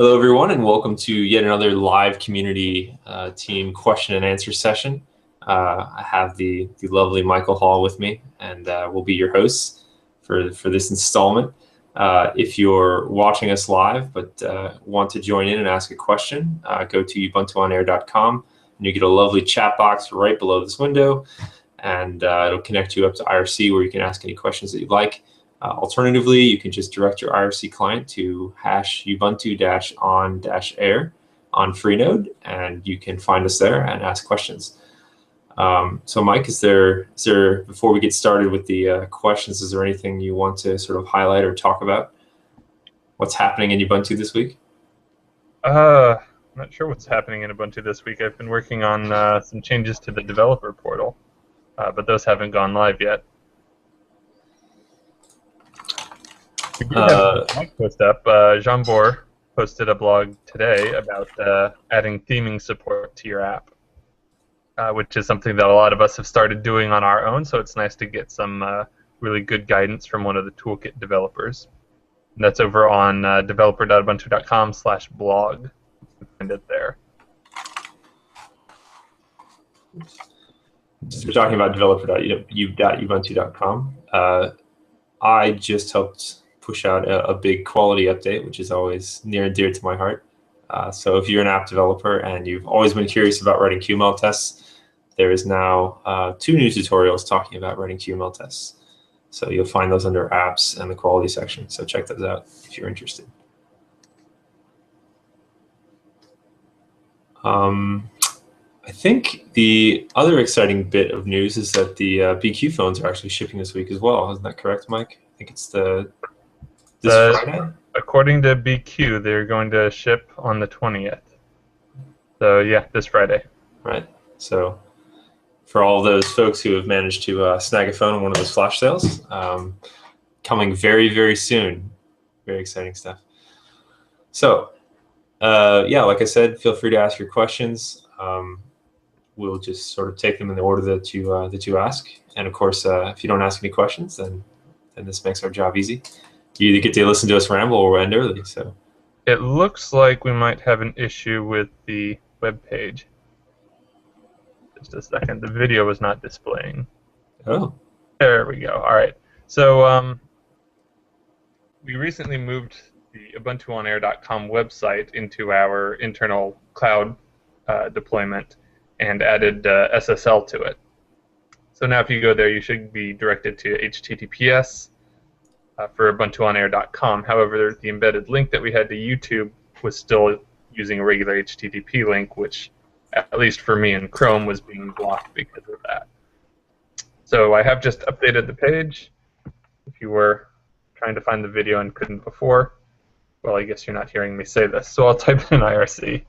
Hello, everyone, and welcome to yet another live community team question and answer session. I have the lovely Michael Hall with me, and we'll be your hosts for this installment. If you're watching us live but want to join in and ask a question, go to ubuntuonair.com, and you get a lovely chat box right below this window, and it'll connect you up to IRC where you can ask any questions that you'd like. Alternatively, you can just direct your IRC client to #ubuntu-on-air on Freenode, and you can find us there and ask questions. So Mike, is there, before we get started with the questions, is there anything you want to sort of highlight or talk about? What's happening in Ubuntu this week? I'm not sure what's happening in Ubuntu this week. I've been working on some changes to the developer portal, but those haven't gone live yet. We did have a blog post up. Jean Bohr posted a blog today about adding theming support to your app, which is something that a lot of us have started doing on our own, so it's nice to get some really good guidance from one of the Toolkit developers. And that's over on developer.ubuntu.com/blog. You can find it there. So we're talking about developer.ubuntu.com. I just helped push out a big quality update, which is always near and dear to my heart. So if you're an app developer and you've always been curious about writing QML tests, there is now 2 new tutorials talking about writing QML tests. So you'll find those under apps and the quality section. So check those out if you're interested. I think the other exciting bit of news is that the BQ phones are actually shipping this week as well. Isn't that correct, Mike? I think it's this Friday? According to BQ, they're going to ship on the 20th. So yeah, this Friday. Right. So for all those folks who have managed to snag a phone in one of those flash sales, coming very, very soon. Very exciting stuff. So yeah, like I said, feel free to ask your questions. We'll just sort of take them in the order that you ask. And of course, if you don't ask any questions, then this makes our job easy. You either get to listen to us ramble or end early. So it looks like we might have an issue with the web page. Just a second, the video was not displaying. Oh, there we go. All right. So we recently moved the ubuntuonair.com website into our internal cloud deployment and added SSL to it. So now if you go there, you should be directed to HTTPS for ubuntuonair.com. However, the embedded link that we had to YouTube was still using a regular HTTP link, which, at least for me in Chrome, was being blocked because of that. So I have just updated the page. If you were trying to find the video and couldn't before, well, I guess you're not hearing me say this, so I'll type in IRC.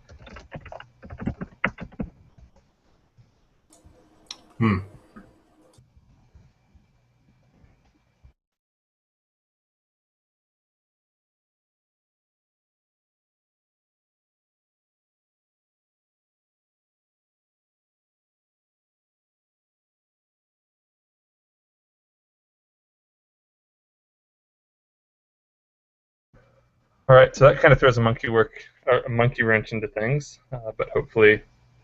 All right, so that kind of throws a monkey wrench into things, but hopefully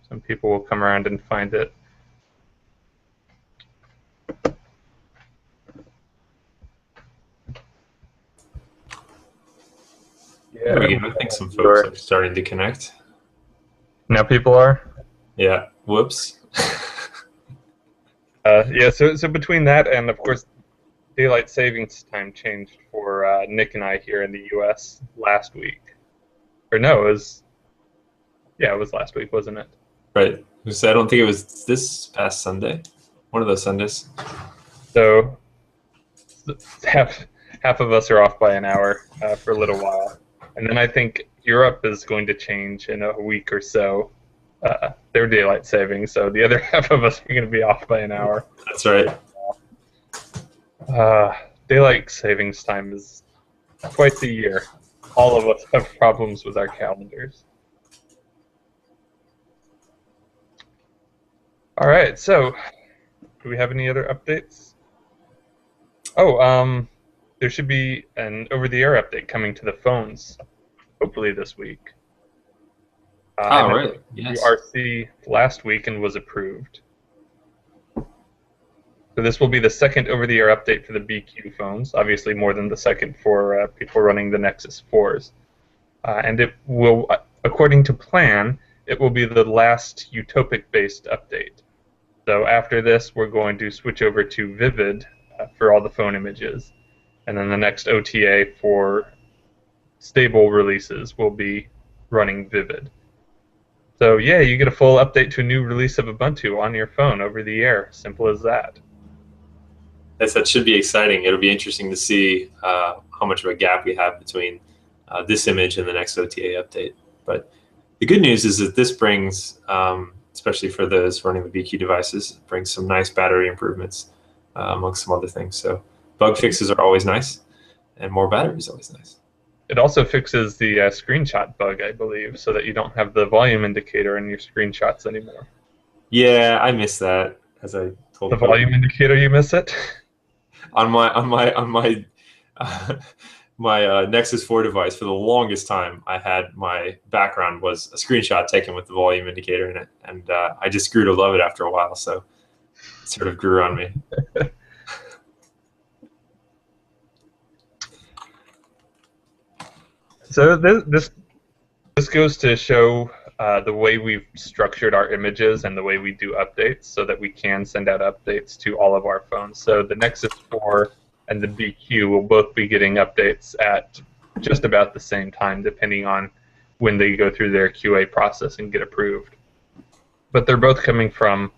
some people will come around and find it. Yeah, I think some folks are starting to connect. Now people are? Yeah. Whoops. Yeah, so between that and, of course, daylight savings time changed for Nick and I here in the U.S. last week. Or no, it was last week, wasn't it? Right. So I don't think it was this past Sunday. One of those Sundays. So half of us are off by an hour for a little while. And then I think Europe is going to change in a week or so, their daylight savings. So the other half of us are going to be off by an hour. That's right. Daylight savings time is twice a year. All of us have problems with our calendars. All right, so do we have any other updates? Oh, there should be an over-the-air update coming to the phones hopefully this week. Oh, And right. it went Yes. through RC last week and was approved. So this will be the second over-the-air update for the BQ phones, obviously more than the second for people running the Nexus 4s. And it will, according to plan, it will be the last Utopic-based update. So after this, we're going to switch over to Vivid for all the phone images. And then the next OTA for stable releases will be running Vivid. So yeah, you get a full update to a new release of Ubuntu on your phone over the air. Simple as that. Yes, that should be exciting. It'll be interesting to see how much of a gap we have between this image and the next OTA update. But the good news is that this brings, especially for those running the BQ devices, brings some nice battery improvements amongst some other things. So bug fixes are always nice, and more battery is always nice. It also fixes the screenshot bug, I believe, so that you don't have the volume indicator in your screenshots anymore. Yeah, I miss that. As I told The volume indicator, you miss it? on my my Nexus 4 device, for the longest time, I had my background was a screenshot taken with the volume indicator in it, and I just grew to love it after a while. So it sort of grew on me. So this goes to show the way we've structured our images and the way we do updates, so that we can send out updates to all of our phones. So the Nexus 4 and the BQ will both be getting updates at just about the same time, depending on when they go through their QA process and get approved. But they're both coming from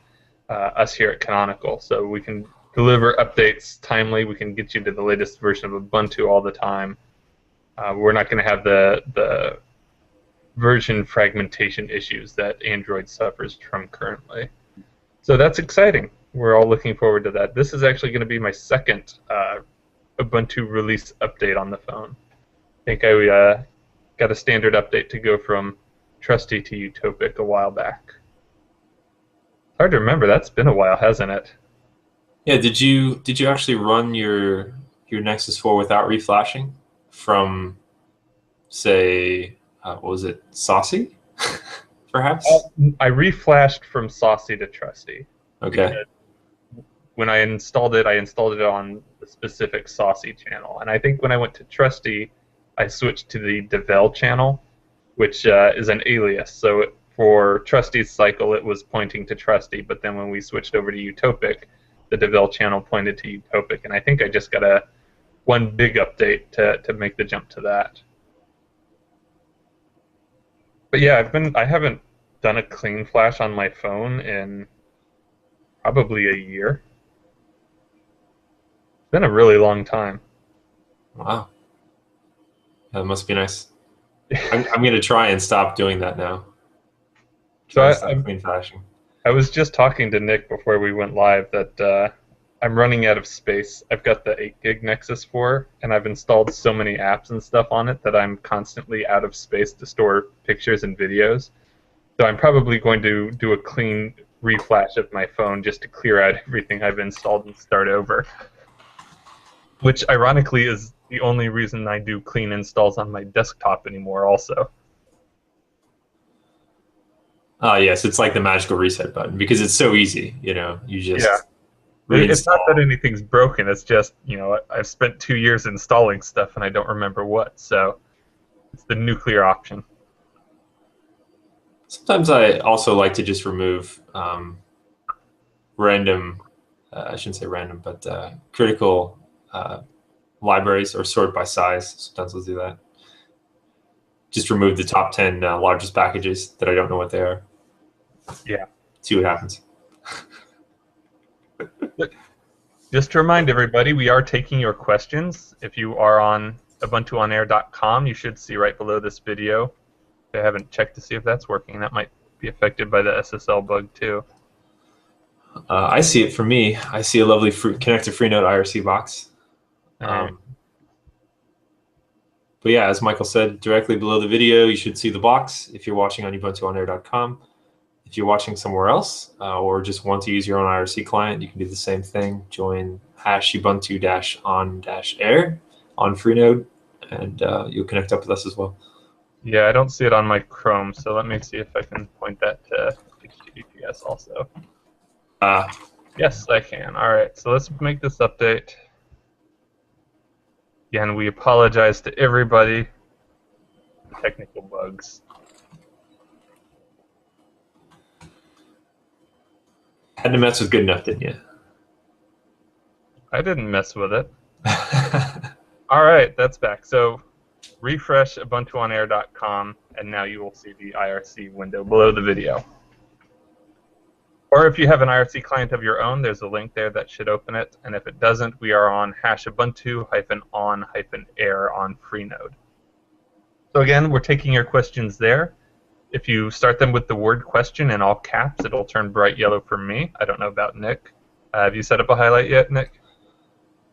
us here at Canonical, so we can deliver updates timely. We can get you to the latest version of Ubuntu all the time. We're not going to have the version fragmentation issues that Android suffers from currently. So that's exciting. We're all looking forward to that. This is actually going to be my second Ubuntu release update on the phone. I think I got a standard update to go from Trusty to Utopic a while back. Hard to remember. That's been a while, hasn't it? Yeah. Did you actually run your Nexus 4 without reflashing from, say, what was it, Saucy, perhaps? I reflashed from Saucy to Trusty. Okay. When I installed it on the specific Saucy channel. And I think when I went to Trusty, I switched to the Devel channel, which is an alias. So for Trusty's cycle, it was pointing to Trusty, but then when we switched over to Utopic, the Devel channel pointed to Utopic. And I think I just got one big update to make the jump to that. But yeah, I haven't done a clean flash on my phone in probably a year. It's been a really long time. Wow. That must be nice. I'm going to try and stop doing that now. So Clean flashing. I was just talking to Nick before we went live that I'm running out of space. I've got the 8 gig Nexus 4, and I've installed so many apps and stuff on it that I'm constantly out of space to store pictures and videos. So I'm probably going to do a clean reflash of my phone just to clear out everything I've installed and start over. Which, ironically, is the only reason I do clean installs on my desktop anymore also. Yes, it's like the magical reset button, because it's so easy, you just reinstall. It's not that anything's broken, it's just, I've spent 2 years installing stuff and I don't remember what, so it's the nuclear option. Sometimes I also like to just remove random, I shouldn't say random, but critical libraries, or sort by size. Sometimes I'll do that. Just remove the top 10 largest packages that I don't know what they are. Yeah. See what happens. Just to remind everybody, we are taking your questions. If you are on ubuntuonair.com, you should see right below this video. I haven't checked to see if that's working. That might be affected by the SSL bug too. I see it for me. I see a lovely connected Freenode IRC box. Right. But yeah, as Michael said, directly below the video, you should see the box if you're watching on ubuntuonair.com. If you're watching somewhere else or just want to use your own IRC client, you can do the same thing. Join #ubuntu-on-air on Freenode, and you'll connect up with us as well. Yeah, I don't see it on my Chrome, so let me see if I can point that to HTTPS also. Ah, Yes, I can. All right, so let's make this update. Again, we apologize to everybody for technical bugs. had to mess with good enough, didn't you? I didn't mess with it. All right, that's back. So refresh ubuntuonair.com, and now you will see the IRC window below the video. Or if you have an IRC client of your own, there's a link there that should open it. And if it doesn't, we are on #ubuntu-on-air on Freenode. So again, we're taking your questions there. If you start them with the word question in all caps, it'll turn bright yellow for me. I don't know about Nick. Have you set up a highlight yet, Nick?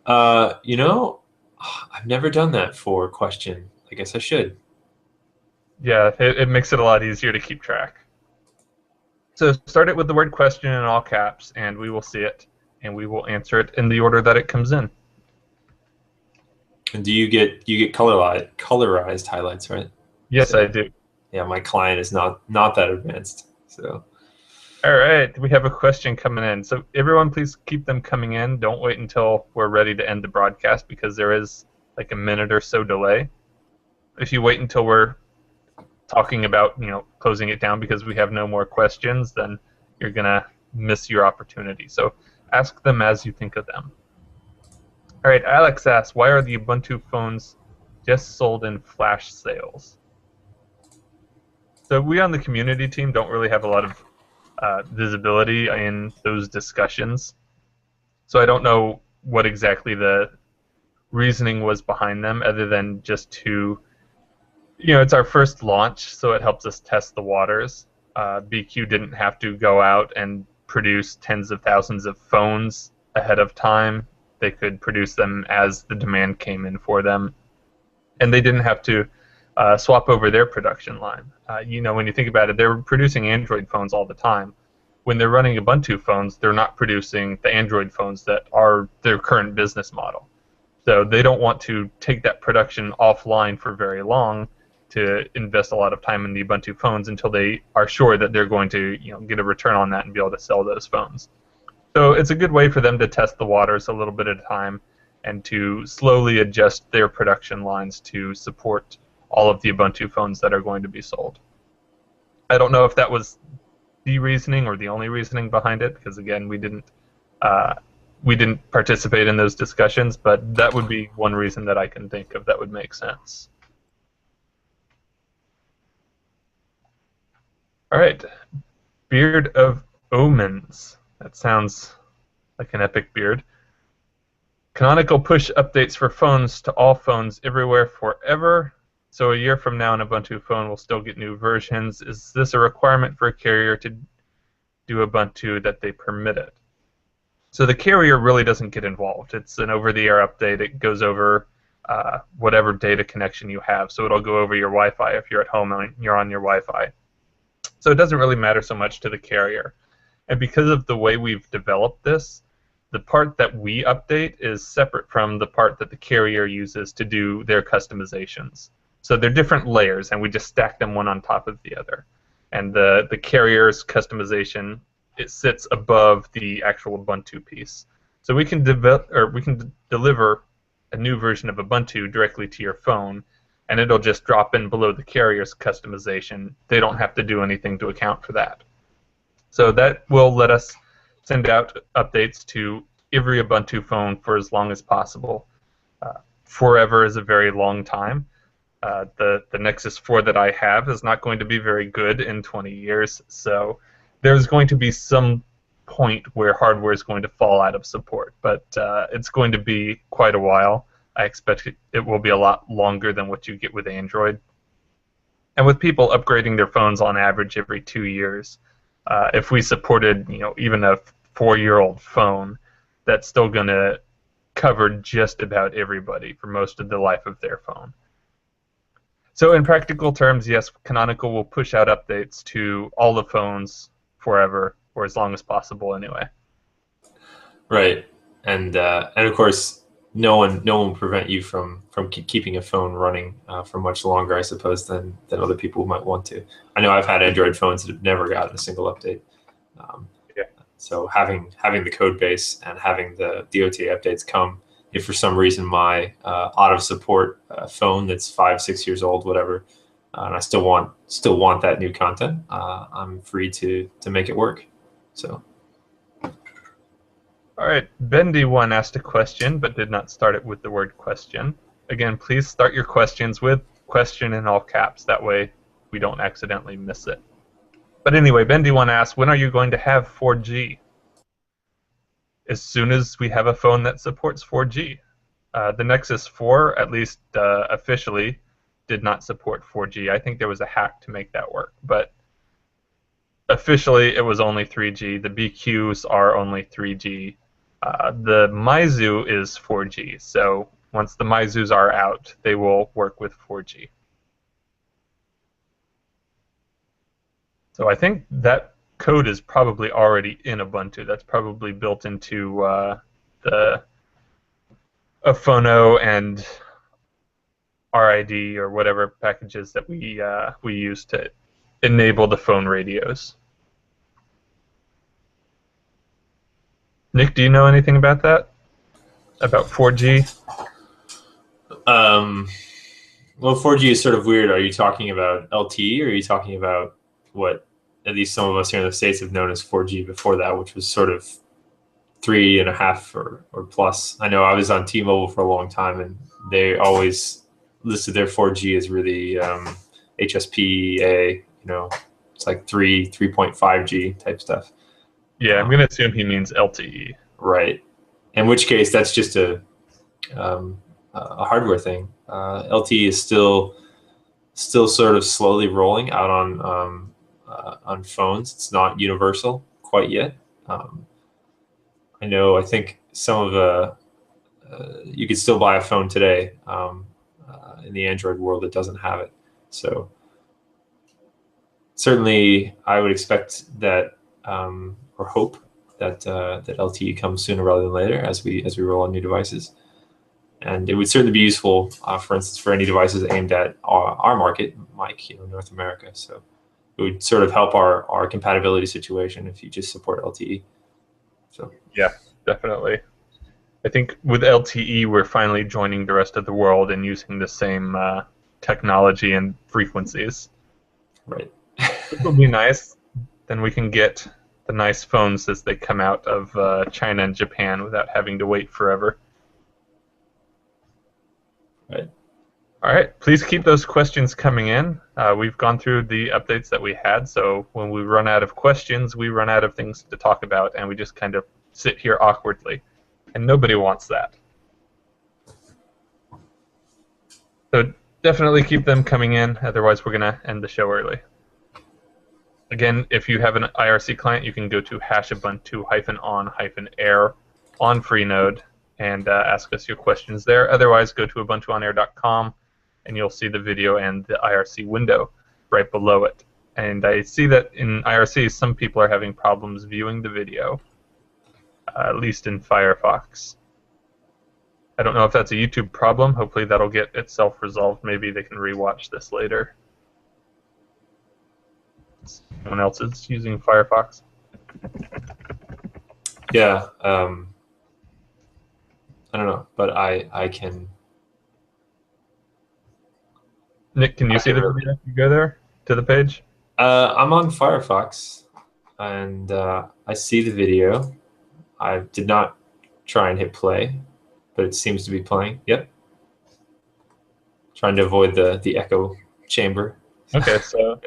You know, I've never done that for question. I guess I should. Yeah, it makes it a lot easier to keep track. So start it with the word question in all caps, and we will see it, and we will answer it in the order that it comes in. And do you get colorized highlights, right? Yes, So, I do. yeah, my client is not that advanced. So All right, we have a question coming in. So everyone, please keep them coming in. Don't wait until we're ready to end the broadcast because there is like a minute or so delay. If you wait until we're talking about, closing it down because we have no more questions, then you're gonna miss your opportunity. So ask them as you think of them. All right, Alex asks, why are the Ubuntu phones just sold in flash sales? So we on the community team don't really have a lot of visibility in those discussions. So I don't know what exactly the reasoning was behind them, other than just to, it's our first launch, so it helps us test the waters. BQ didn't have to go out and produce tens of thousands of phones ahead of time. They could produce them as the demand came in for them. And they didn't have to swap over their production line. When you think about it, they're producing Android phones all the time. When they're running Ubuntu phones, they're not producing the Android phones that are their current business model. So they don't want to take that production offline for very long to invest a lot of time in the Ubuntu phones until they are sure that they're going to get a return on that and be able to sell those phones. So it's a good way for them to test the waters a little bit at a time and to slowly adjust their production lines to support all of the Ubuntu phones that are going to be sold. I don't know if that was the reasoning or the only reasoning behind it, because again, we didn't participate in those discussions, but that would be one reason that I can think of that would make sense. All right, Beard of Omens. That sounds like an epic beard. Canonical push updates for phones to all phones everywhere forever. So a year from now, an Ubuntu phone will still get new versions. Is this a requirement for a carrier to do Ubuntu that they permit it? So the carrier really doesn't get involved. It's an over-the-air update. It goes over whatever data connection you have. So it'll go over your Wi-Fi if you're at home and you're on your Wi-Fi. So it doesn't really matter so much to the carrier. And because of the way we've developed this, the part that we update is separate from the part that the carrier uses to do their customizations. So they're different layers, and we just stack them one on top of the other. And the carrier's customization, it sits above the actual Ubuntu piece. So we can deliver a new version of Ubuntu directly to your phone, and it'll just drop in below the carrier's customization. They don't have to do anything to account for that. So that will let us send out updates to every Ubuntu phone for as long as possible. Forever is a very long time. The Nexus 4 that I have is not going to be very good in 20 years, so there's going to be some point where hardware is going to fall out of support, but it's going to be quite a while. I expect it will be a lot longer than what you get with Android. And with people upgrading their phones on average every 2 years, if we supported, even a 4-year-old phone, that's still going to cover just about everybody for most of the life of their phone. So in practical terms, yes, Canonical will push out updates to all the phones forever, or as long as possible anyway. Right, and of course, no one will prevent you from keeping a phone running for much longer, I suppose, than other people might want to. I know I've had Android phones that have never gotten a single update. Yeah. So having the code base and having the OTA updates come, if for some reason my out of support phone that's 5-6 years old, whatever, and I still want that new content, I'm free to make it work. So. All right, Bendy1 asked a question, but did not start it with the word question. Again, please start your questions with question in all caps. That way we don't accidentally miss it. But anyway, Bendy1 asked, when are you going to have 4G? As soon as we have a phone that supports 4G. The Nexus 4, at least officially, did not support 4G. I think there was a hack to make that work, but officially it was only 3G. The BQs are only 3G. The Meizu is 4G, so once the Meizus are out, they will work with 4G. So I think that code is probably already in Ubuntu. That's probably built into the Aphono and RID or whatever packages that we use to enable the phone radios. Nick, do you know anything about that? About 4G? Well, 4G is sort of weird. Are you talking about LTE, or are you talking about what at least some of us here in the States have known as 4G before that, which was sort of 3.5 or plus? I know I was on T-Mobile for a long time, and they always listed their 4G as really HSPA. It's like 3.5G type stuff. Yeah, I'm going to assume he means LTE. Right. In which case, that's just a hardware thing. LTE is still sort of slowly rolling out on phones. It's not universal quite yet. I think some of the you could still buy a phone today in the Android world that doesn't have it. So certainly, I would expect that or hope that LTE comes sooner rather than later as we roll out new devices. And it would certainly be useful, for instance, for any devices aimed at our market, like North America. So it would sort of help our compatibility situation if you just support LTE. So yeah, definitely. I think with LTE, we're finally joining the rest of the world and using the same technology and frequencies. Right. It will be nice. Then we can get the nice phones as they come out of China and Japan without having to wait forever. Right. All right. Please keep those questions coming in. We've gone through the updates that we had, so when we run out of questions, we run out of things to talk about, and we just kind of sit here awkwardly. And nobody wants that. So definitely keep them coming in, otherwise we're going to end the show early. Again, if you have an IRC client, you can go to #ubuntu-on-air on Freenode and ask us your questions there. Otherwise, go to ubuntuonair.com and you'll see the video and the IRC window right below it. And I see that in IRC, some people are having problems viewing the video, at least in Firefox. I don't know if that's a YouTube problem. Hopefully that'll get itself resolved. Maybe they can rewatch this later. Someone else is using Firefox. Yeah. I don't know, but I can. Nick, can you see the video if you go there to the page? I'm on Firefox, and I see the video. I did not try and hit play, but it seems to be playing. Yep. Trying to avoid the echo chamber. Okay, so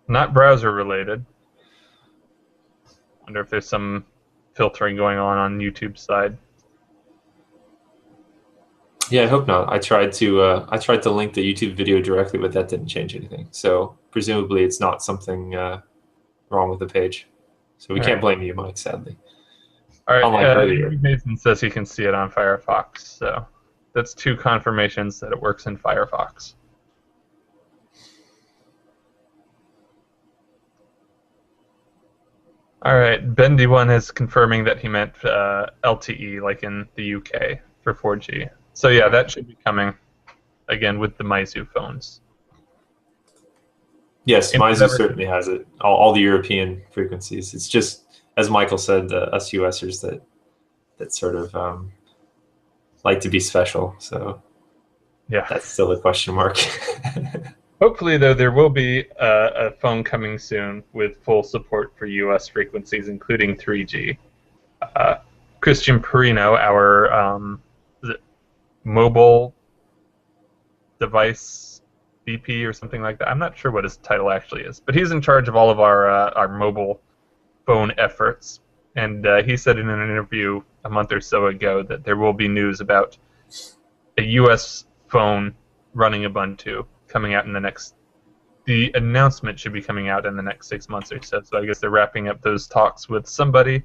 not browser related. Wonder if there's some filtering going on YouTube's side. Yeah, I hope not. I tried to link the YouTube video directly, but that didn't change anything. So presumably it's not something wrong with the page. So we can't blame you, Mike, sadly. All right. Mason says he can see it on Firefox, so that's 2 confirmations that it works in Firefox. All right, Bendy1 is confirming that he meant LTE, like in the UK. for 4G. So yeah, that should be coming again with the Meizu phones. Yes, Meizu certainly has it. All the European frequencies. It's just, as Michael said, us USers that sort of like to be special. So yeah, that's still a question mark. Hopefully, though, there will be a phone coming soon with full support for US frequencies, including 3G. Christian Perino, our mobile device VP or something like that. I'm not sure what his title actually is, but he's in charge of all of our mobile phone efforts. And he said in an interview a month or so ago that there will be news about a US phone running Ubuntu coming out in the announcement should be coming out in the next 6 months or so. So I guess they're wrapping up those talks with somebody.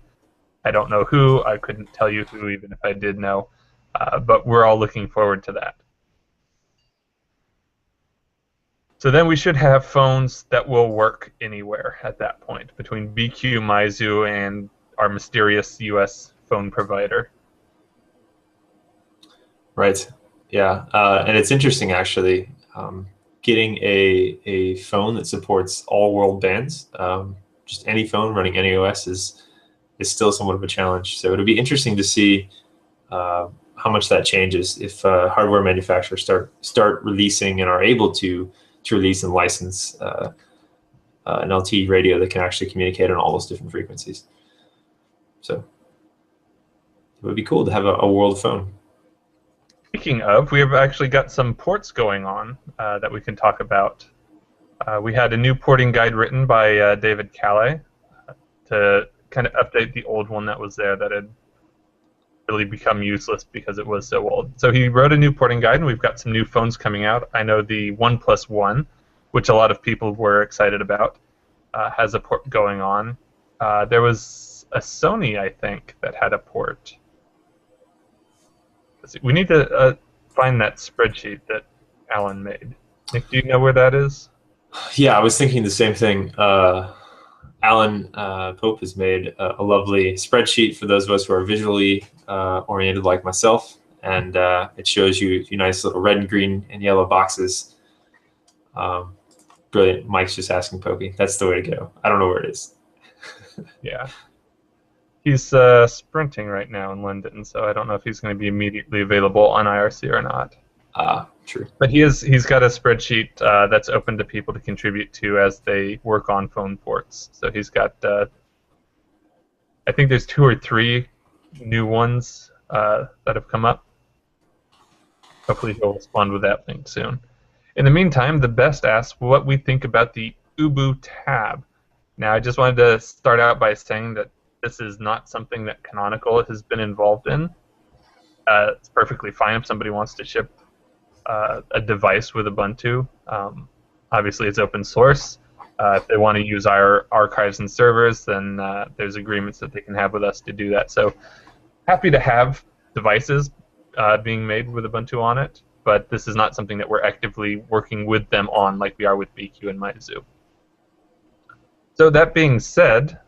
I don't know who. I couldn't tell you who, even if I did know. But we're all looking forward to that. So then we should have phones that will work anywhere at that point, between BQ, Meizu, and our mysterious US phone provider. Right. Yeah. And it's interesting, actually, getting a phone that supports all world bands. Just any phone running any OS is still somewhat of a challenge. So it'll be interesting to see how much that changes if hardware manufacturers start releasing and are able to release and license an LTE radio that can actually communicate on all those different frequencies. So it would be cool to have a world phone. Speaking of, we have actually got some ports going on that we can talk about. We had a new porting guide written by David Calais to kind of update the old one that was there that had really become useless because it was so old. So he wrote a new porting guide, and we've got some new phones coming out. I know the OnePlus One, which a lot of people were excited about, has a port going on. There was a Sony, I think, that had a port. We need to find that spreadsheet that Alan made. Nick, do you know where that is? Yeah, I was thinking the same thing. Alan Pope has made a lovely spreadsheet for those of us who are visually oriented like myself, and it shows you nice little red and green and yellow boxes. Brilliant. Mike's just asking Pokey. That's the way to go. I don't know where it is. Yeah. He's sprinting right now in London, so I don't know if he's going to be immediately available on IRC or not. True. But he's got a spreadsheet that's open to people to contribute to as they work on phone ports. So he's got, I think there's 2 or 3 new ones that have come up. Hopefully he'll respond with that link soon. In the meantime, the best asks what we think about the Ubu tab. Now, I just wanted to start out by saying that this is not something that Canonical has been involved in. It's perfectly fine if somebody wants to ship a device with Ubuntu. Obviously, it's open source. If they want to use our archives and servers, then there's agreements that they can have with us to do that. So happy to have devices being made with Ubuntu on it, but this is not something that we're actively working with them on like we are with BQ and Meizu. So that being said,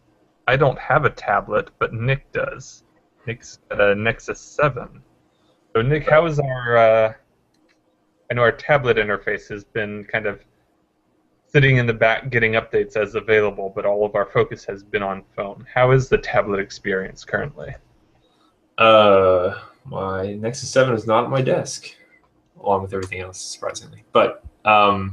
I don't have a tablet, but Nick does. Nick's got a Nexus 7. So Nick, how is our... I know our tablet interface has been kind of sitting in the back getting updates as available, but all of our focus has been on phone. How is the tablet experience currently? My Nexus 7 is not at my desk, along with everything else, surprisingly. But for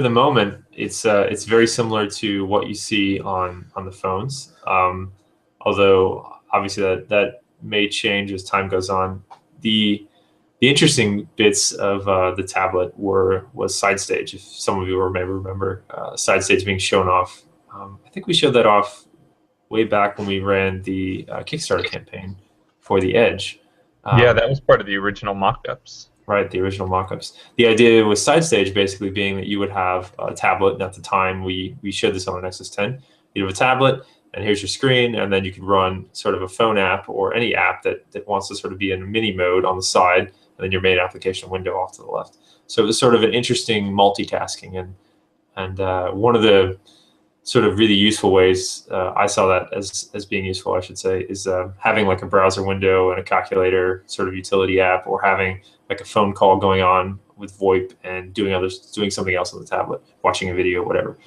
the moment, it's very similar to what you see on the phones. Although obviously that may change as time goes on. The interesting bits of the tablet was side stage. If some of you may remember side stage being shown off, I think we showed that off way back when we ran the Kickstarter campaign for the Edge. Yeah, that was part of the original mock-ups. Right, the original mock-ups. The idea with side stage basically being that you would have a tablet, and at the time we showed this on a Nexus 10. You'd have a tablet, and here's your screen, and then you could run sort of a phone app or any app that wants to sort of be in mini mode on the side, and then your main application window off to the left. So it was sort of an interesting multitasking, and one of the sort of really useful ways I saw that as being useful, I should say, is having like a browser window and a calculator sort of utility app, or having like a phone call going on with VoIP and doing something else on the tablet, watching a video, whatever.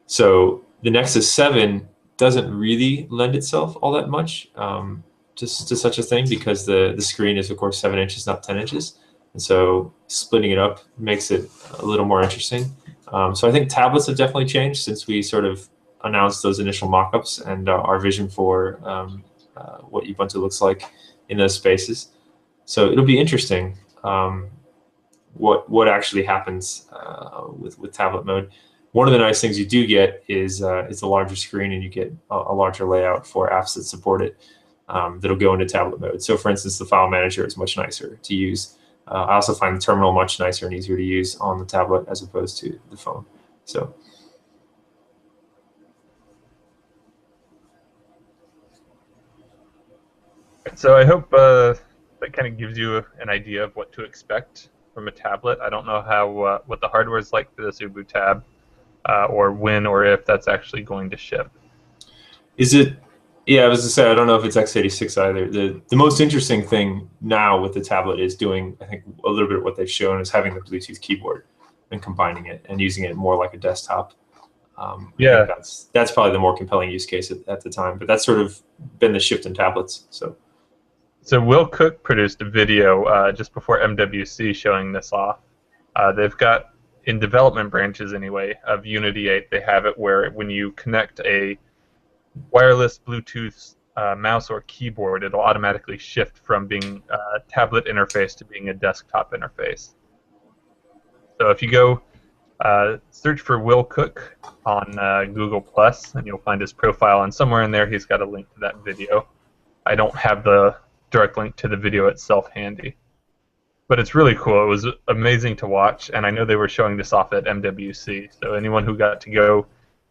So the Nexus 7 doesn't really lend itself all that much to such a thing, because the screen is of course 7 inches, not 10 inches. And so splitting it up makes it a little more interesting. So I think tablets have definitely changed since we sort of announced those initial mock-ups and our vision for what Ubuntu looks like in those spaces. So it'll be interesting what actually happens with tablet mode. One of the nice things you do get is it's a larger screen, and you get a larger layout for apps that support it that'll go into tablet mode. So for instance, the file manager is much nicer to use. I also find the terminal much nicer and easier to use on the tablet as opposed to the phone. So I hope that kind of gives you an idea of what to expect from a tablet. I don't know how what the hardware is like for this UbuTab, or when or if that's actually going to ship. Is it? Yeah, I was to say, I don't know if it's x86 either. The most interesting thing now with the tablet is doing, I think, a little bit of what they've shown is having the Bluetooth keyboard and combining it and using it more like a desktop. Yeah, I think that's probably the more compelling use case at the time. But that's sort of been the shift in tablets. So Will Cook produced a video just before MWC showing this off. They've got, in development branches anyway, of Unity 8, they have it where when you connect a wireless Bluetooth mouse or keyboard, it'll automatically shift from being a tablet interface to being a desktop interface. So if you go search for Will Cook on Google+, and you'll find his profile, and somewhere in there he's got a link to that video. I don't have the direct link to the video itself handy, but it's really cool. It was amazing to watch, and I know they were showing this off at MWC, so anyone who got to go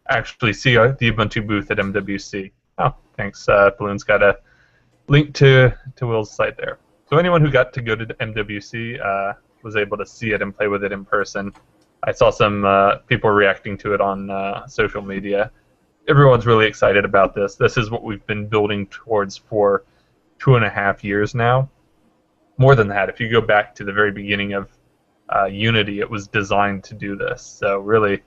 actually see the Ubuntu booth at MWC. Oh, thanks. Balloon's got a link to Will's site there. So anyone who got to go to MWC was able to see it and play with it in person. I saw some people reacting to it on social media. Everyone's really excited about this. This is what we've been building towards for 2.5 years now. More than that, if you go back to the very beginning of Unity, it was designed to do this. So really,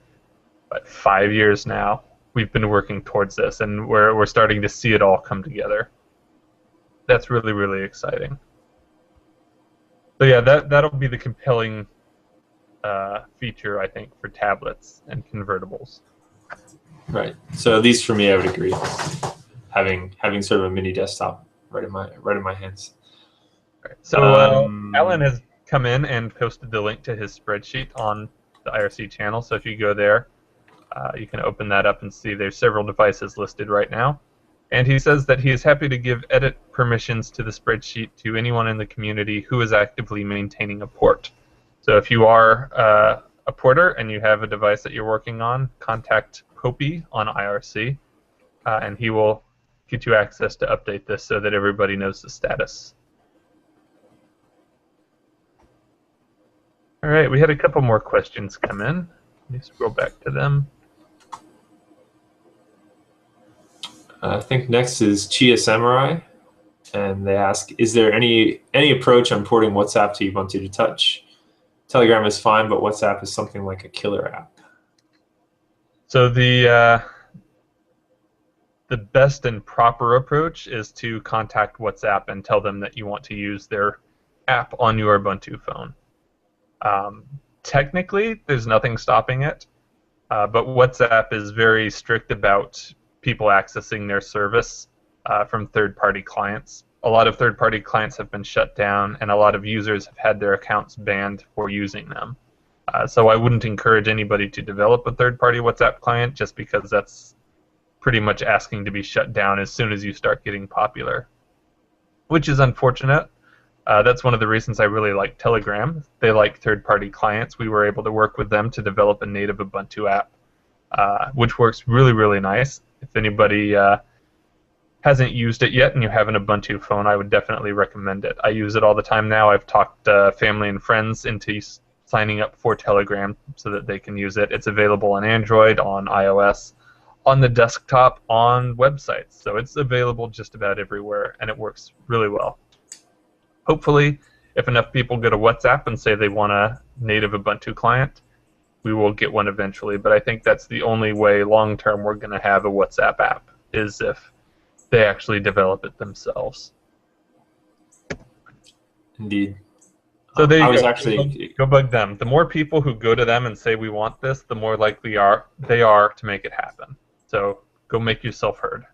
5 years now, we've been working towards this, and we're starting to see it all come together. That's really, really exciting. So yeah, that'll be the compelling feature, I think, for tablets and convertibles. Right. So at least for me, I would agree. Having sort of a mini desktop right in my hands. Right. So Alan has come in and posted the link to his spreadsheet on the IRC channel. So if you go there, you can open that up and see there's several devices listed right now. And he says that he is happy to give edit permissions to the spreadsheet to anyone in the community who is actively maintaining a port. So if you are a porter and you have a device that you're working on, contact Popey on IRC, and he will get you access to update this so that everybody knows the status. All right, we had a couple more questions come in. Let me scroll back to them. I think next is Chia Samurai, and they ask, is there any approach on porting WhatsApp to Ubuntu to Touch? Telegram is fine, but WhatsApp is something like a killer app. So the best and proper approach is to contact WhatsApp and tell them that you want to use their app on your Ubuntu phone. Technically, there's nothing stopping it, but WhatsApp is very strict about people accessing their service from third-party clients. A lot of third-party clients have been shut down, and a lot of users have had their accounts banned for using them. So I wouldn't encourage anybody to develop a third-party WhatsApp client just because that's pretty much asking to be shut down as soon as you start getting popular, which is unfortunate. That's one of the reasons I really like Telegram. They like third-party clients. We were able to work with them to develop a native Ubuntu app, which works really, really nice. If anybody hasn't used it yet and you have an Ubuntu phone, I would definitely recommend it. I use it all the time now. I've talked family and friends into signing up for Telegram so that they can use it. It's available on Android, on iOS, on the desktop, on websites. So it's available just about everywhere, and it works really well. Hopefully, if enough people go to WhatsApp and say they want a native Ubuntu client, we will get one eventually. But I think that's the only way long-term we're going to have a WhatsApp app, is if they actually develop it themselves. Indeed. So there you I was go. actually Go bug them. The more people who go to them and say we want this, the more likely they are to make it happen. So go make yourself heard.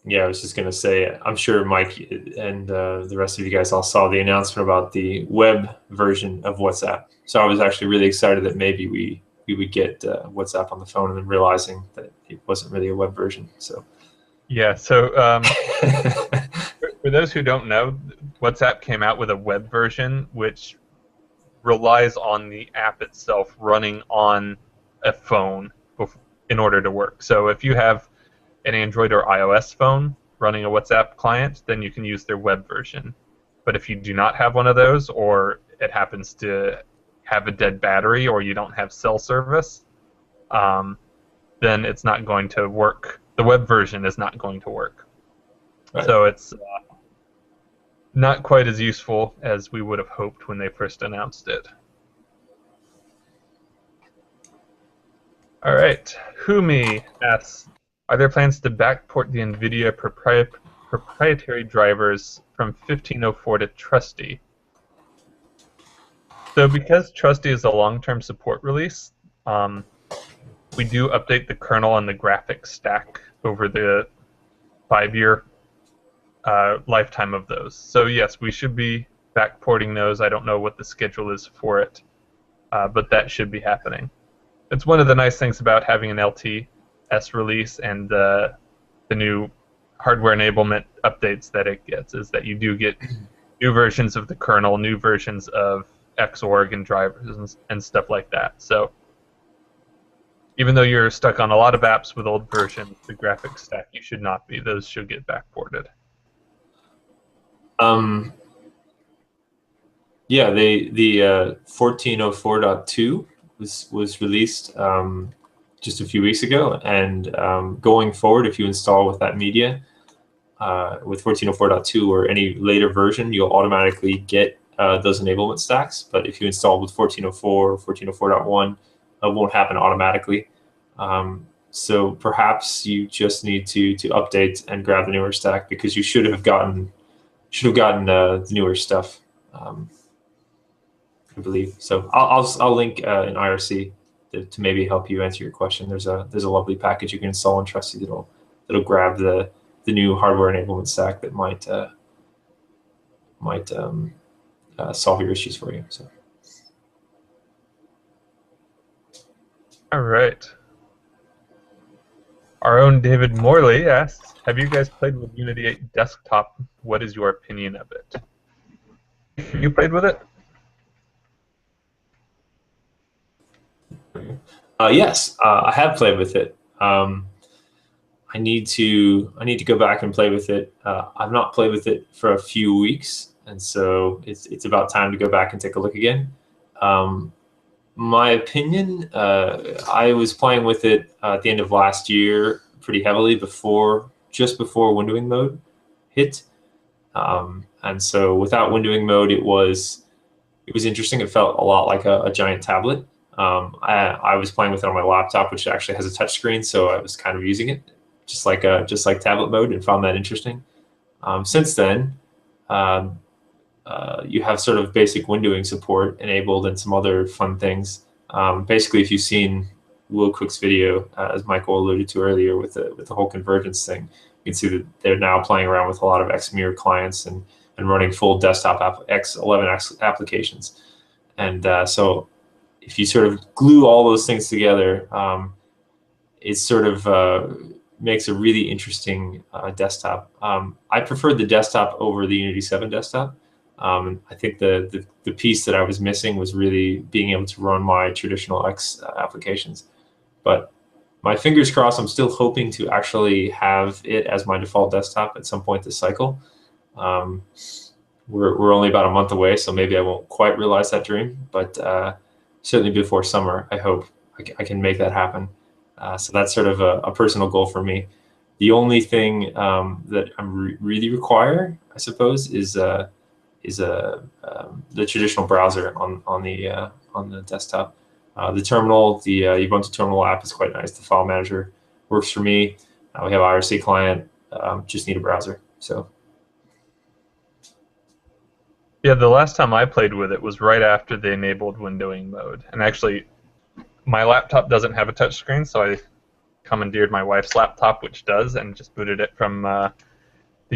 Yeah, I was just gonna say, I'm sure Mike and the rest of you guys all saw the announcement about the web version of WhatsApp. So I was actually really excited that maybe we would get WhatsApp on the phone, and then realizing that it wasn't really a web version. So yeah. So for those who don't know, WhatsApp came out with a web version which relies on the app itself running on a phone in order to work. So if you have an Android or iOS phone running a WhatsApp client, then you can use their web version. But if you do not have one of those, or it happens to have a dead battery, or you don't have cell service, then it's not going to work. The web version is not going to work. Right. So it's not quite as useful as we would have hoped when they first announced it. All right, Humi asks, are there plans to backport the NVIDIA proprietary drivers from 1504 to Trusty? So because Trusty is a long-term support release, we do update the kernel and the graphics stack over the 5-year lifetime of those. So yes, we should be backporting those. I don't know what the schedule is for it, but that should be happening. It's one of the nice things about having an LTS release and the new hardware enablement updates that it gets, is that you do get new versions of the kernel, new versions of Xorg and drivers and stuff like that. So even though you're stuck on a lot of apps with old versions, the graphics stack, you should not be. Those should get backported. Yeah, the 1404.2 was released just a few weeks ago, and going forward, if you install with that media with 1404.2 or any later version, you'll automatically get those enablement stacks. But if you install with 1404 or 1404.1, it won't happen automatically. So perhaps you just need to update and grab the newer stack, because you should have gotten the newer stuff, I believe. So I'll link in IRC to maybe help you answer your question. There's a lovely package you can install on Trusty that'll grab the new hardware enablement stack that might solve your issues for you. So. All right. Our own David Morley asks, have you guys played with Unity 8 Desktop? What is your opinion of it? You played with it? Yes, I have played with it. I need to go back and play with it. I've not played with it for a few weeks, and so it's about time to go back and take a look again. My opinion, I was playing with it at the end of last year pretty heavily just before windowing mode hit. And so without windowing mode, it was interesting. It felt a lot like a giant tablet. I was playing with it on my laptop, which actually has a touch screen, so I was kind of using it just like tablet mode, and found that interesting. Since then, you have sort of basic windowing support enabled and some other fun things. Basically, if you've seen Will Cook's video, as Michael alluded to earlier, with the whole convergence thing, you can see that they're now playing around with a lot of XMirror clients and running full desktop X11 applications. And so if you sort of glue all those things together, it sort of makes a really interesting desktop. I preferred the desktop over the Unity 7 desktop. I think the piece that I was missing was really being able to run my traditional X applications. But my fingers crossed, I'm still hoping to actually have it as my default desktop at some point this cycle. we're only about a month away, so maybe I won't quite realize that dream, but certainly before summer, I hope I can make that happen. So that's sort of a personal goal for me. The only thing that I'm really require, I suppose, is the traditional browser on the desktop. The terminal, the Ubuntu terminal app is quite nice. The file manager works for me. We have IRC client. Just need a browser. So. Yeah, the last time I played with it was right after they enabled windowing mode. And actually, my laptop doesn't have a touchscreen, so I commandeered my wife's laptop, which does, and just booted it from the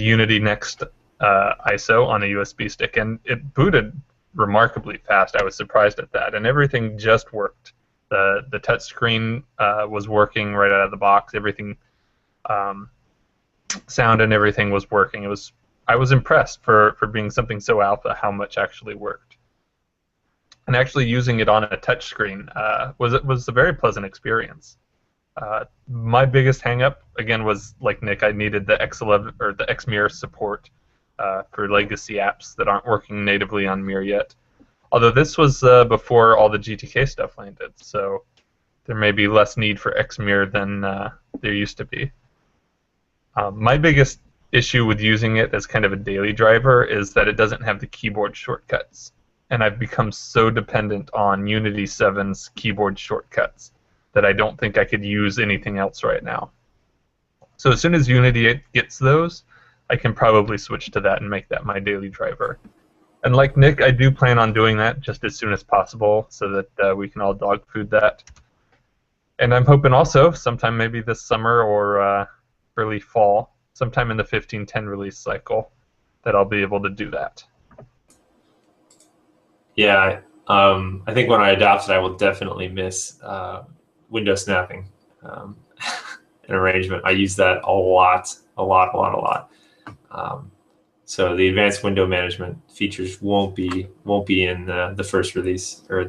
Unity Next ISO on a USB stick. And it booted remarkably fast. I was surprised at that. And everything just worked. The touchscreen was working right out of the box. Everything, sound and everything was working. I was impressed for being something so alpha how much actually worked. And actually using it on a touchscreen was a very pleasant experience. My biggest hang-up, again, was like Nick, I needed the X11 or the Xmirror support for legacy apps that aren't working natively on Mirror yet. Although this was before all the GTK stuff landed, so there may be less need for Xmirror than there used to be. My biggest issue with using it as kind of a daily driver is that it doesn't have the keyboard shortcuts. And I've become so dependent on Unity 7's keyboard shortcuts that I don't think I could use anything else right now. So as soon as Unity 8 gets those, I can probably switch to that and make that my daily driver. And like Nick, I do plan on doing that just as soon as possible so that we can all dog food that. And I'm hoping also sometime maybe this summer or early fall, sometime in the 15.10 release cycle, that I'll be able to do that. Yeah, I think when I adopt it, I will definitely miss window snapping and arrangement. I use that a lot. So the advanced window management features won't be in the first release, or I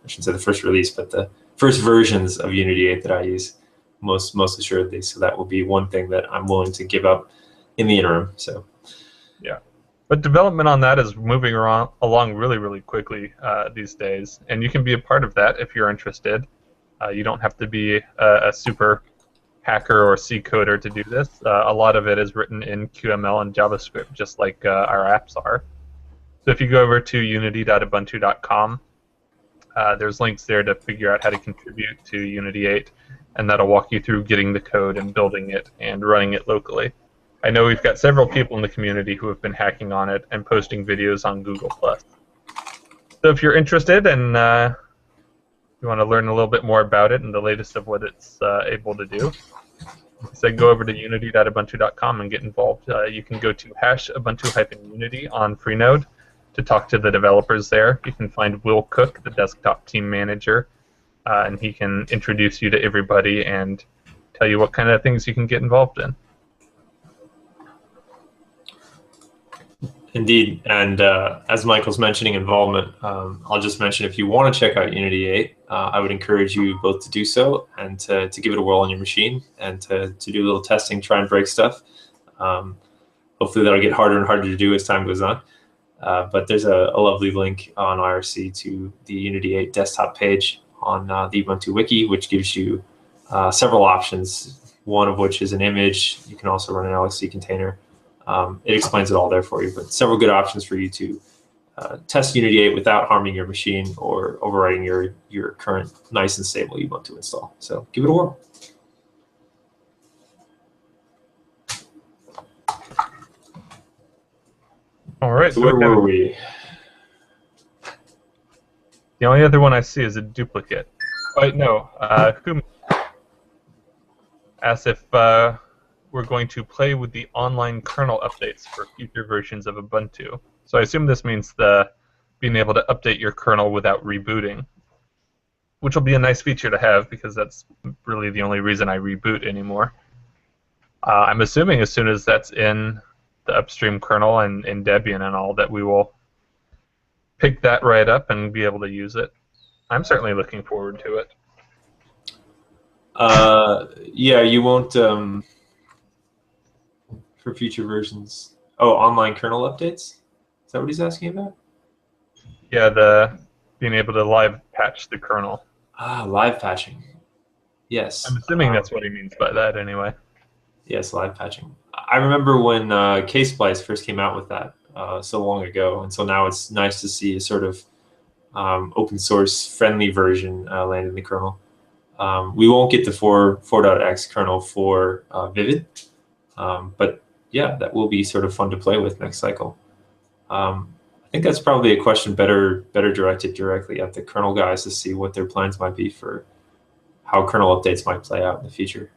shouldn't say the first release, but the first versions of Unity 8 that I use most assuredly. So that will be one thing that I'm willing to give up in the interim. So yeah, but development on that is moving along really quickly these days, and you can be a part of that if you're interested. You don't have to be a super hacker or C coder to do this. A lot of it is written in QML and JavaScript, just like our apps are. So if you go over to unity.ubuntu.com, there's links there to figure out how to contribute to Unity 8, and that'll walk you through getting the code and building it and running it locally. I know we've got several people in the community who have been hacking on it and posting videos on Google+. So if you're interested and you want to learn a little bit more about it and the latest of what it's able to do, so go over to unity.ubuntu.com and get involved. You can go to #ubuntu-unity on Freenode to talk to the developers there. You can find Will Cook, the desktop team manager, and he can introduce you to everybody and tell you what kind of things you can get involved in. Indeed, and as Michael's mentioning involvement, I'll just mention if you want to check out Unity 8, I would encourage you both to do so and to give it a whirl on your machine and to do a little testing, try and break stuff. Hopefully that'll get harder and harder to do as time goes on. But there's a lovely link on IRC to the Unity 8 desktop page on the Ubuntu Wiki, which gives you several options, one of which is an image. You can also run an LXC container. It explains it all there for you, but several good options for you to test Unity 8 without harming your machine or overwriting your current nice and stable Ubuntu install. So give it a whirl. All right. So where were we? The only other one I see is a duplicate. Wait, no. Who asked if we're going to play with the online kernel updates for future versions of Ubuntu. So I assume this means being able to update your kernel without rebooting, which will be a nice feature to have because that's really the only reason I reboot anymore. I'm assuming as soon as that's in the upstream kernel and in Debian and all, that we will pick that right up and be able to use it. I'm certainly looking forward to it. Yeah, you won't for future versions. Oh, online kernel updates? Is that what he's asking about? Yeah, the being able to live patch the kernel. Ah, live patching. Yes. I'm assuming that's what he means by that anyway. Yes, live patching. I remember when Ksplice first came out with that so long ago, and so now it's nice to see a sort of open source friendly version land in the kernel. We won't get the 4.x kernel for Vivid, but yeah, that will be sort of fun to play with next cycle. I think that's probably a question better directed directly at the kernel guys to see what their plans might be for how kernel updates might play out in the future.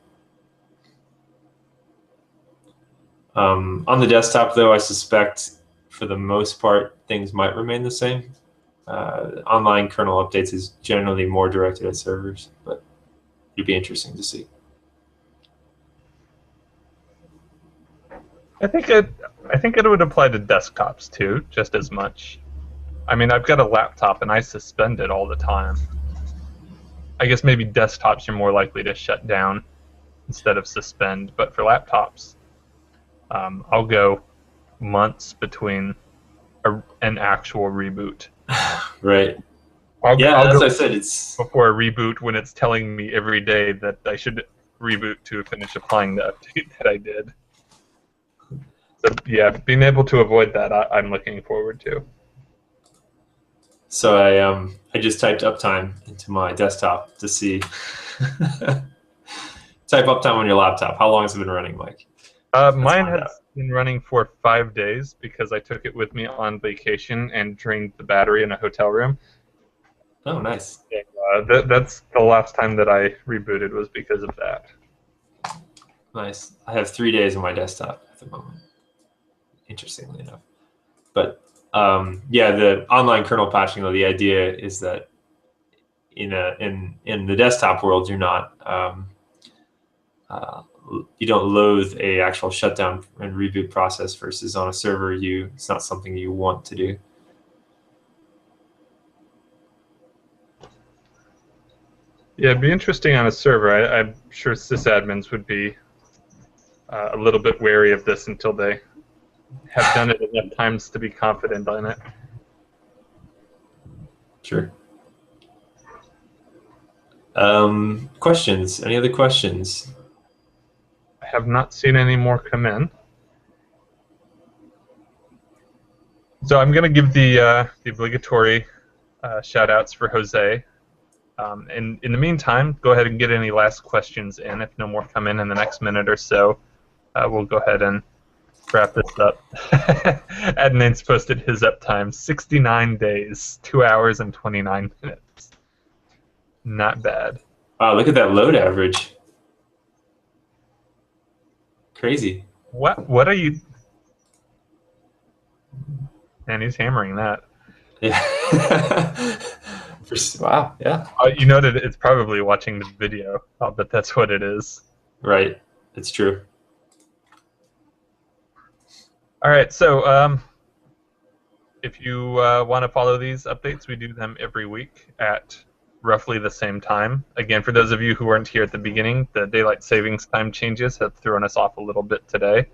On the desktop, though, I suspect for the most part things might remain the same. Online kernel updates is generally more directed at servers, but it'd be interesting to see. I think it would apply to desktops too, just as much. I mean, I've got a laptop and I suspend it all the time. I guess maybe desktops you're more likely to shut down instead of suspend, but for laptops, I'll go months between an actual reboot. Right. I'll as go I said, it's before a reboot when it's telling me every day that I should reboot to finish applying the update that I did. So yeah, being able to avoid that, I'm looking forward to. so I just typed uptime into my desktop to see. Type uptime on your laptop. How long has it been running, Mike? Mine has been running for 5 days because I took it with me on vacation and drained the battery in a hotel room. Oh, nice. That's the last time that I rebooted was because of that. Nice. I have 3 days on my desktop at the moment, interestingly enough. But yeah, the online kernel patching, though, the idea is that in the desktop world, you're not you don't loathe a actual shutdown and reboot process versus on a server, it's not something you want to do. Yeah, it'd be interesting on a server. I'm sure sysadmins would be a little bit wary of this until they have done it enough times to be confident in it. Sure. Questions? Any other questions? I have not seen any more come in. So I'm going to give the obligatory shout-outs for Jose. And in the meantime, go ahead and get any last questions in. If no more come in the next minute or so, we'll go ahead and wrap this up. Adnan's posted his uptime, 69 days, 2 hours and 29 minutes. Not bad. Wow, look at that load average. Crazy. What are you... And he's hammering that. Yeah. Wow, yeah. You know that it's probably watching the video. I'll bet that's what it is. Right, it's true. All right, so if you want to follow these updates, we do them every week at roughly the same time. Again, for those of you who weren't here at the beginning, the daylight savings time changes have thrown us off a little bit today.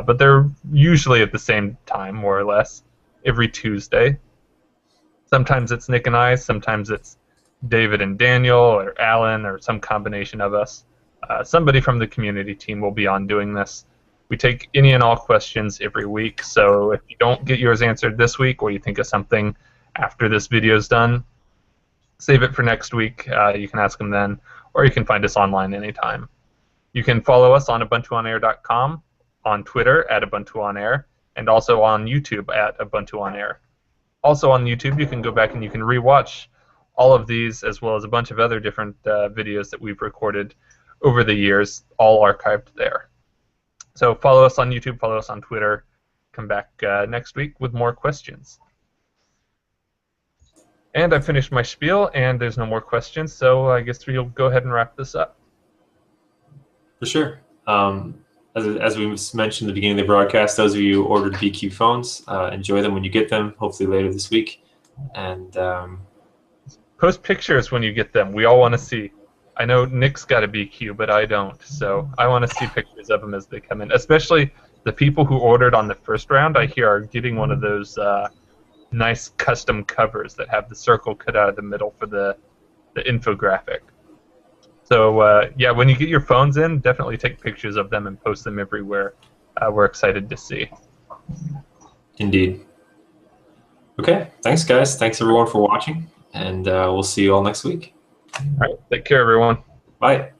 But they're usually at the same time, more or less, every Tuesday. Sometimes it's Nick and I, sometimes it's David and Daniel, or Alan, or some combination of us. Somebody from the community team will be on doing this. We take any and all questions every week, so if you don't get yours answered this week, or you think of something after this video is done, save it for next week. You can ask them then, or you can find us online anytime. You can follow us on ubuntuonair.com, on Twitter at ubuntuonair, and also on YouTube at ubuntuonair. Also on YouTube, you can go back and you can rewatch all of these, as well as a bunch of other different videos that we've recorded over the years, all archived there. So follow us on YouTube, follow us on Twitter. Come back next week with more questions. And I finished my spiel, and there's no more questions, so I guess we'll go ahead and wrap this up. For sure. As we mentioned at the beginning of the broadcast, those of you who ordered BQ phones, enjoy them when you get them, hopefully later this week. And post pictures when you get them. We all want to see. I know Nick's got a BQ, but I don't, so I want to see pictures of them as they come in, especially the people who ordered on the first round, I hear, are getting one of those nice custom covers that have the circle cut out of the middle for the infographic. So yeah, when you get your phones in, definitely take pictures of them and post them everywhere. We're excited to see. Indeed. Okay, thanks guys. Thanks everyone for watching, and we'll see you all next week. All right, take care everyone. Bye.